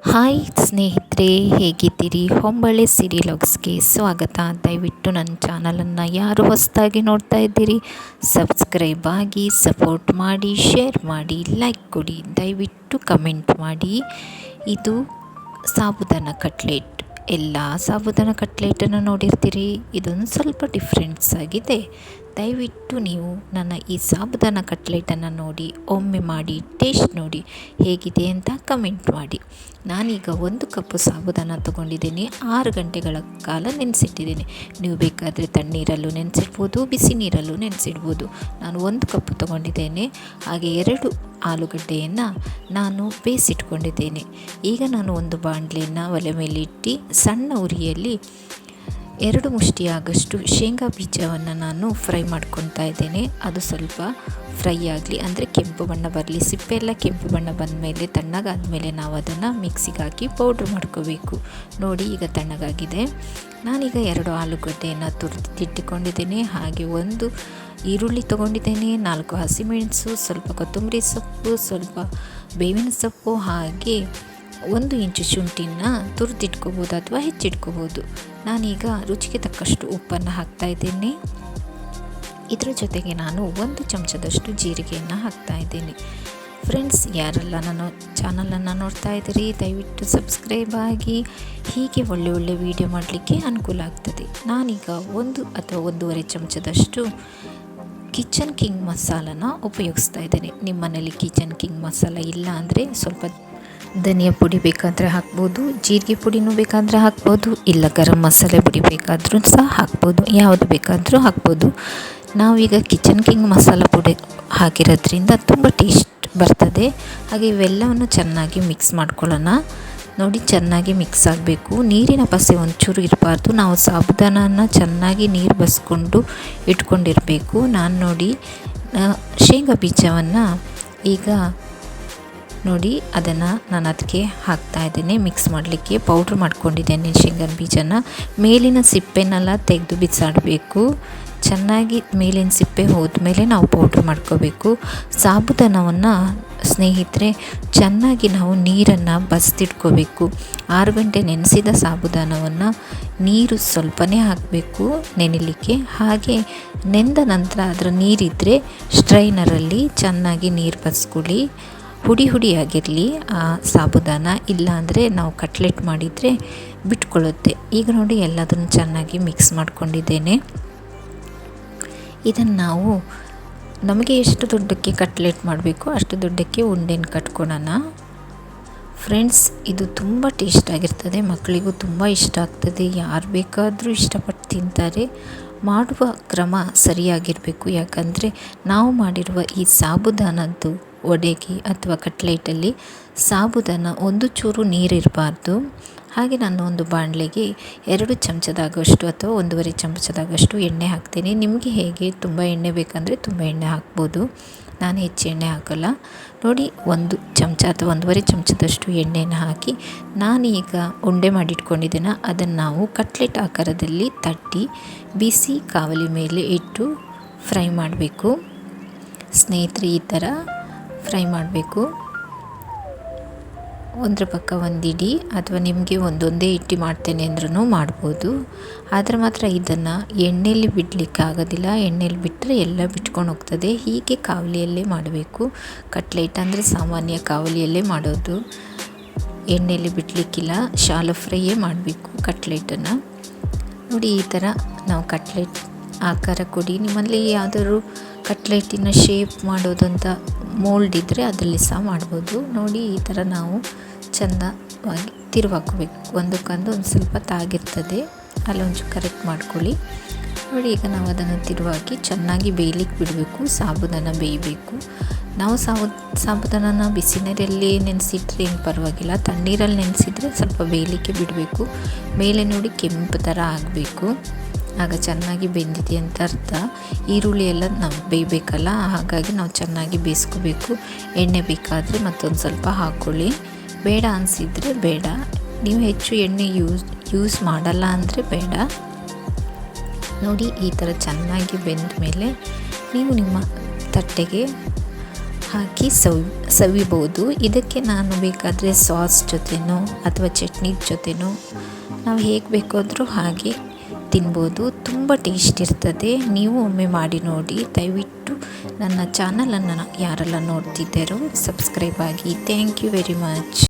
Hi ಸ್ನೇಹಿತರೆ, ಹೇಗಿದ್ದೀರಿ? ಹೊಂಬಳೆ ಸಿರಿ ಲಾಗ್ಸ್ಗೆ ಸ್ವಾಗತ. ದಯವಿಟ್ಟು ನನ್ನ ಚಾನಲನ್ನು ಯಾರು ಹೊಸದಾಗಿ ನೋಡ್ತಾ ಇದ್ದೀರಿ ಸಬ್ಸ್ಕ್ರೈಬ್ ಆಗಿ, ಸಪೋರ್ಟ್ ಮಾಡಿ, ಶೇರ್ ಮಾಡಿ, ಲೈಕ್ ಕೊಡಿ, ದಯವಿಟ್ಟು ಕಮೆಂಟ್ ಮಾಡಿ. ಇದು ಸಾಬುದಾನ ಕಟ್ಲೆಟ್. ಎಲ್ಲ ಸಾಬುದಾನ ಕಟ್ಲೆಟನ್ನು ನೋಡಿರ್ತೀರಿ, ಇದೊಂದು ಸ್ವಲ್ಪ ಡಿಫ್ರೆನ್ಸ್ ಆಗಿದೆ. ದಯವಿಟ್ಟು ನೀವು ನನ್ನ ಈ ಸಾಬುದಾನ ಕಟ್ಲೆಟನ್ನು ನೋಡಿ, ಒಮ್ಮೆ ಮಾಡಿ ಟೇಸ್ಟ್ ನೋಡಿ, ಹೇಗಿದೆ ಅಂತ ಕಮೆಂಟ್ ಮಾಡಿ. ನಾನೀಗ 1 ಕಪ್ಪು ಸಾಬುದಾನ ತೊಗೊಂಡಿದ್ದೀನಿ. 6 ಗಂಟೆಗಳ ಕಾಲ ನೆನೆಸಿಟ್ಟಿದ್ದೀನಿ. ನೀವು ಬೇಕಾದರೆ ತಣ್ಣೀರಲ್ಲೂ ನೆನೆಸಿಡ್ಬೋದು, ಬಿಸಿ ನೀರಲ್ಲೂ ನೆನೆಸಿಡ್ಬೋದು. ನಾನು 1 ಕಪ್ಪು ತೊಗೊಂಡಿದ್ದೇನೆ. ಹಾಗೆ 2 ಆಲೂಗಡ್ಡೆಯನ್ನು ನಾನು ಬೇಯಿಸಿಟ್ಕೊಂಡಿದ್ದೇನೆ. ಈಗ ನಾನು ಒಂದು ಬಾಣಲೆಯನ್ನು ಒಲೆ ಮೇಲಿಟ್ಟು ಸಣ್ಣ ಉರಿಯಲ್ಲಿ 2 ಮುಷ್ಟಿಯಾಗಷ್ಟು ಶೇಂಗಾ ಬೀಜವನ್ನು ನಾನು ಫ್ರೈ ಮಾಡ್ಕೊತಾ ಇದ್ದೇನೆ. ಅದು ಸ್ವಲ್ಪ ಫ್ರೈ ಆಗಲಿ, ಅಂದರೆ ಕೆಂಪು ಬಣ್ಣ ಬರಲಿ. ಸಿಪ್ಪೆ ಎಲ್ಲ ಕೆಂಪು ಬಣ್ಣ ಬಂದ ಮೇಲೆ, ತಣ್ಣಗಾದಮೇಲೆ ನಾವು ಅದನ್ನು ಮಿಕ್ಸಿಗೆ ಹಾಕಿ ಪೌಡ್ರ್ ಮಾಡ್ಕೋಬೇಕು. ನೋಡಿ, ಈಗ ತಣ್ಣಗಾಗಿದೆ. ನಾನೀಗ 2 ಆಲೂಗಡ್ಡೆಯನ್ನು ತುರಿದಿಟ್ಟುಕೊಂಡಿದ್ದೇನೆ. ಹಾಗೆ 1 ಈರುಳ್ಳಿ ತೊಗೊಂಡಿದ್ದೇನೆ, 4 ಹಸಿಮೆಣಸು, ಸ್ವಲ್ಪ ಕೊತ್ತಂಬರಿ ಸೊಪ್ಪು, ಸ್ವಲ್ಪ ಬೇವಿನ ಸೊಪ್ಪು, ಹಾಗೆ 1 ಇಂಚು ಶುಂಠಿನ ತುರಿದಿಟ್ಕೋಬೋದು ಅಥವಾ ಹೆಚ್ಚಿಟ್ಕೋಬೋದು. ನಾನೀಗ ರುಚಿಗೆ ತಕ್ಕಷ್ಟು ಉಪ್ಪನ್ನು ಹಾಕ್ತಾಯಿದ್ದೇನೆ. ಇದರ ಜೊತೆಗೆ ನಾನು 1 ಚಮಚದಷ್ಟು ಜೀರಿಗೆಯನ್ನು ಹಾಕ್ತಾಯಿದ್ದೇನೆ. ಫ್ರೆಂಡ್ಸ್, ಯಾರೆಲ್ಲ ನನ್ನ ಚಾನಲನ್ನು ನೋಡ್ತಾ ಇದ್ದೀರಿ ದಯವಿಟ್ಟು ಸಬ್ಸ್ಕ್ರೈಬ್ ಆಗಿ. ಹೀಗೆ ಒಳ್ಳೆ ವಿಡಿಯೋ ಮಾಡಲಿಕ್ಕೆ ಅನುಕೂಲ ಆಗ್ತದೆ. ನಾನೀಗ 1 ಅಥವಾ 1.5 ಚಮಚದಷ್ಟು ಕಿಚನ್ ಕಿಂಗ್ ಮಸಾಲನ ಉಪಯೋಗಿಸ್ತಾ ಇದ್ದೇನೆ. ನಿಮ್ಮ ಮನೇಲಿ ಕಿಚನ್ ಕಿಂಗ್ ಮಸಾಲ ಇಲ್ಲ ಅಂದರೆ ಸ್ವಲ್ಪ ಧನಿಯಾ ಪುಡಿ ಬೇಕಾದರೆ ಹಾಕ್ಬೋದು, ಜೀರಿಗೆ ಪುಡಿನೂ ಬೇಕಾದರೆ ಹಾಕ್ಬೋದು, ಇಲ್ಲ ಗರಂ ಮಸಾಲೆ ಪುಡಿ ಬೇಕಾದರೂ ಸಹ ಹಾಕ್ಬೋದು, ಯಾವುದು ಬೇಕಾದರೂ ಹಾಕ್ಬೋದು. ನಾವೀಗ ಕಿಚನ್ ಕಿಂಗ್ ಮಸಾಲ ಪುಡಿ ಹಾಕಿರೋದ್ರಿಂದ ತುಂಬ ಟೇಸ್ಟ್ ಬರ್ತದೆ. ಹಾಗೆ ಇವೆಲ್ಲವನ್ನು ಚೆನ್ನಾಗಿ ಮಿಕ್ಸ್ ಮಾಡ್ಕೊಳ್ಳೋಣ. ನೋಡಿ, ಚೆನ್ನಾಗಿ ಮಿಕ್ಸ್ ಆಗಬೇಕು. ನೀರಿನ ಪಸೆ ಒಂಚೂರು ಇರಬಾರ್ದು. ನಾವು ಸಾಬುದಾನನ ಚೆನ್ನಾಗಿ ನೀರು ಬಸ್ಕೊಂಡು ಇಟ್ಕೊಂಡಿರಬೇಕು. ನಾನು ಶೇಂಗಾ ಬೀಜವನ್ನು ಈಗ ನೋಡಿ ಅದನ್ನು ನಾನು ಅದಕ್ಕೆ ಹಾಕ್ತಾಯಿದ್ದೇನೆ. ಮಿಕ್ಸ್ ಮಾಡಲಿಕ್ಕೆ ಪೌಡ್ರ್ ಮಾಡ್ಕೊಂಡಿದ್ದೇನೆ ಶೇಂಗಾ ಬೀಜನ. ಮೇಲಿನ ಸಿಪ್ಪೆನೆಲ್ಲ ತೆಗೆದು ಬಿಸಾಡಬೇಕು. ಚೆನ್ನಾಗಿ ಮೇಲಿನ ಸಿಪ್ಪೆ ಹೋದ್ಮೇಲೆ ನಾವು ಪೌಡ್ರ್ ಮಾಡ್ಕೋಬೇಕು. ಸಾಬುದಾನವನ್ನು ಸ್ನೇಹಿತರೆ ಚೆನ್ನಾಗಿ ನಾವು ನೀರನ್ನು ಬಸ್ದಿಟ್ಕೋಬೇಕು. 6 ಗಂಟೆ ನೆನೆಸಿದ ಸಾಬುದಾನವನ್ನು ನೀರು ಸ್ವಲ್ಪನೇ ಹಾಕಬೇಕು ನೆನೆಯಲಿಕ್ಕೆ. ಹಾಗೆ ನೆಂದ ನಂತರ ಅದರ ನೀರಿದ್ದರೆ ಸ್ಟ್ರೈನರಲ್ಲಿ ಚೆನ್ನಾಗಿ ನೀರು ಬಸ್ಕೊಳ್ಳಿ. ಹುಡಿಯಾಗಿರಲಿ ಆ ಸಾಬುದಾನ, ಇಲ್ಲಾಂದರೆ ನಾವು ಕಟ್ಲೆಟ್ ಮಾಡಿದರೆ ಬಿಟ್ಕೊಳ್ಳುತ್ತೆ. ಈಗ ನೋಡಿ, ಎಲ್ಲದನ್ನು ಚೆನ್ನಾಗಿ ಮಿಕ್ಸ್ ಮಾಡ್ಕೊಂಡಿದ್ದೇನೆ. ಇದನ್ನು ನಾವು ನಮಗೆ ಎಷ್ಟು ದೊಡ್ಡಕ್ಕೆ ಕಟ್ಲೆಟ್ ಮಾಡಬೇಕು ಅಷ್ಟು ದೊಡ್ಡಕ್ಕೆ ಉಂಡೆನ ಕಟ್ಕೊಳ್ಳೋಣ. ಫ್ರೆಂಡ್ಸ್, ಇದು ತುಂಬ ಟೇಸ್ಟ್ ಆಗಿರ್ತದೆ. ಮಕ್ಕಳಿಗೂ ತುಂಬ ಇಷ್ಟ ಆಗ್ತದೆ. ಯಾರು ಬೇಕಾದರೂ ಇಷ್ಟಪಟ್ಟು ತಿಂತಾರೆ. ಮಾಡುವ ಕ್ರಮ ಸರಿಯಾಗಿರಬೇಕು. ಯಾಕಂದರೆ ನಾವು ಮಾಡಿರುವ ಈ ಸಾಬುದಾನದ್ದು ವಡೆಗೆ ಅಥವಾ ಕಟ್ಲೆಟಲ್ಲಿ ಸಾಬುದಾನ ಒಂದು ಚೂರು ನೀರಿರಬಾರ್ದು. ಹಾಗೆ ನಾನು ಒಂದು ಬಾಣಲೆಗೆ 2 ಚಮಚದಾಗಷ್ಟು ಅಥವಾ 1.5 ಚಮಚದಾಗಷ್ಟು ಎಣ್ಣೆ ಹಾಕ್ತೇನೆ. ನಿಮಗೆ ಹೇಗೆ ತುಂಬ ಎಣ್ಣೆ ಬೇಕಂದರೆ ತುಂಬ ಎಣ್ಣೆ ಹಾಕ್ಬೋದು. ನಾನು ಹೆಚ್ಚು ಎಣ್ಣೆ ಹಾಕೋಲ್ಲ. ನೋಡಿ, 1 ಚಮಚ ಅಥವಾ 1.5 ಚಮಚದಷ್ಟು ಎಣ್ಣೆನ ಹಾಕಿ ನಾನೀಗ ಉಂಡೆ ಮಾಡಿಟ್ಕೊಂಡಿದ್ದೇನೆ. ಅದನ್ನು ನಾವು ಕಟ್ಲೆಟ್ ಆಕಾರದಲ್ಲಿ ತಟ್ಟಿ ಬಿಸಿ ಕಾವಲಿ ಮೇಲೆ ಇಟ್ಟು ಫ್ರೈ ಮಾಡಬೇಕು. ಸ್ನೇಹಿತರೆ, ಈ ಥರ ಫ್ರೈ ಮಾಡಬೇಕು. ಒಂದ್ರ ಪಕ್ಕ ಒಂದಿಡಿ, ಅಥವಾ ನಿಮಗೆ ಒಂದೊಂದೇ ಇಟ್ಟು ಮಾಡ್ತೇನೆ ಅಂದ್ರೂ ಮಾಡ್ಬೋದು. ಆದರೆ ಮಾತ್ರ ಇದನ್ನು ಎಣ್ಣೆಯಲ್ಲಿ ಬಿಡಲಿಕ್ಕೆ ಆಗೋದಿಲ್ಲ. ಎಣ್ಣೆಯಲ್ಲಿ ಬಿಟ್ಟರೆ ಎಲ್ಲ ಬಿಟ್ಕೊಂಡು ಹೋಗ್ತದೆ. ಹೀಗೆ ಕಾವಲಿಯಲ್ಲೇ ಮಾಡಬೇಕು. ಕಟ್ಲೆಟ್ ಅಂದರೆ ಸಾಮಾನ್ಯ ಕಾವಲಿಯಲ್ಲೇ ಮಾಡೋದು, ಎಣ್ಣೆಯಲ್ಲಿ ಬಿಡಲಿಕ್ಕಿಲ್ಲ. ಶಾಲೋ ಫ್ರೈಯೇ ಮಾಡಬೇಕು ಕಟ್ಲೆಟನ್ನು. ನೋಡಿ, ಈ ಥರ ನಾವು ಕಟ್ಲೆಟ್ ಆಕಾರ ಕೊಡಿ. ನಿಮ್ಮಲ್ಲಿ ಯಾವುದಾದ್ರು ಕಟ್ಲೆಟಿನ ಶೇಪ್ ಮಾಡೋದಂತ ಮೋಲ್ಡ್ ಇದ್ದರೆ ಅದರಲ್ಲಿ ಸಹ ಮಾಡ್ಬೋದು. ನೋಡಿ, ಈ ಥರ ನಾವು ಚೆಂದವಾಗಿ ತಿರುವಾಕಬೇಕು. ಒಂದಕ್ಕೊಂದು ಒಂದು ಸ್ವಲ್ಪ ತಾಗಿರ್ತದೆ, ಅಲ್ಲೊಂಚು ಕರೆಕ್ಟ್ ಮಾಡ್ಕೊಳ್ಳಿ. ನೋಡಿ, ಈಗ ನಾವು ಅದನ್ನು ತಿರುವಾಗಿ ಚೆನ್ನಾಗಿ ಬೇಯಲಿಕ್ಕೆ ಬಿಡಬೇಕು. ಸಾಬುದಾನ ಬೇಯಬೇಕು. ನಾವು ಸಾಬುದಾನನ ಬಿಸಿ ನೀರಲ್ಲಿ ನೆನೆಸಿಟ್ರೆ ಏನು ಪರವಾಗಿಲ್ಲ. ತಣ್ಣೀರಲ್ಲಿ ನೆನೆಸಿದರೆ ಸ್ವಲ್ಪ ಬೇಯಲಿಕ್ಕೆ ಬಿಡಬೇಕು. ಮೇಲೆ ನೋಡಿ ಕೆಂಪು ಥರ ಆಗಬೇಕು. ಆಗ ಚೆನ್ನಾಗಿ ಬೆಂದಿದೆ ಅಂತ ಅರ್ಥ. ಈರುಳ್ಳಿ ಎಲ್ಲ ನಾವು ಬೇಯಬೇಕಲ್ಲ, ಹಾಗಾಗಿ ನಾವು ಚೆನ್ನಾಗಿ ಬೇಯಿಸ್ಕೋಬೇಕು. ಎಣ್ಣೆ ಬೇಕಾದರೆ ಮತ್ತೊಂದು ಸ್ವಲ್ಪ ಹಾಕ್ಕೊಳ್ಳಿ. ಬೇಡ ಅನಿಸಿದರೆ ಬೇಡ. ನೀವು ಹೆಚ್ಚು ಎಣ್ಣೆ ಯೂಸ್ ಮಾಡಲ್ಲ ಅಂದರೆ ಬೇಡ. ನೋಡಿ, ಈ ಥರ ಚೆನ್ನಾಗಿ ಬೆಂದ ಮೇಲೆ ನೀವು ನಿಮ್ಮ ತಟ್ಟೆಗೆ ಹಾಕಿ ಸವಿಬೋದು. ಇದಕ್ಕೆ ನಾನು ಬೇಕಾದರೆ ಸಾಸ್ ಜೊತೆನೋ ಅಥವಾ ಚಟ್ನಿ ಜೊತೆನೋ ನಾವು ಹೇಗೆ ಬೇಕಾದರೂ ಹಾಗೆ ತಿನ್ಬೋದು. ತುಂಬ ಟೇಸ್ಟ್ ಇರ್ತದೆ. ನೀವು ಒಮ್ಮೆ ಮಾಡಿ ನೋಡಿ. ದಯವಿಟ್ಟು ನನ್ನ ಚಾನಲನ್ನು ಯಾರೆಲ್ಲ ನೋಡ್ತಿದ್ದಾರೋ ಸಬ್ಸ್ಕ್ರೈಬ್ ಆಗಿ. Thank you very much.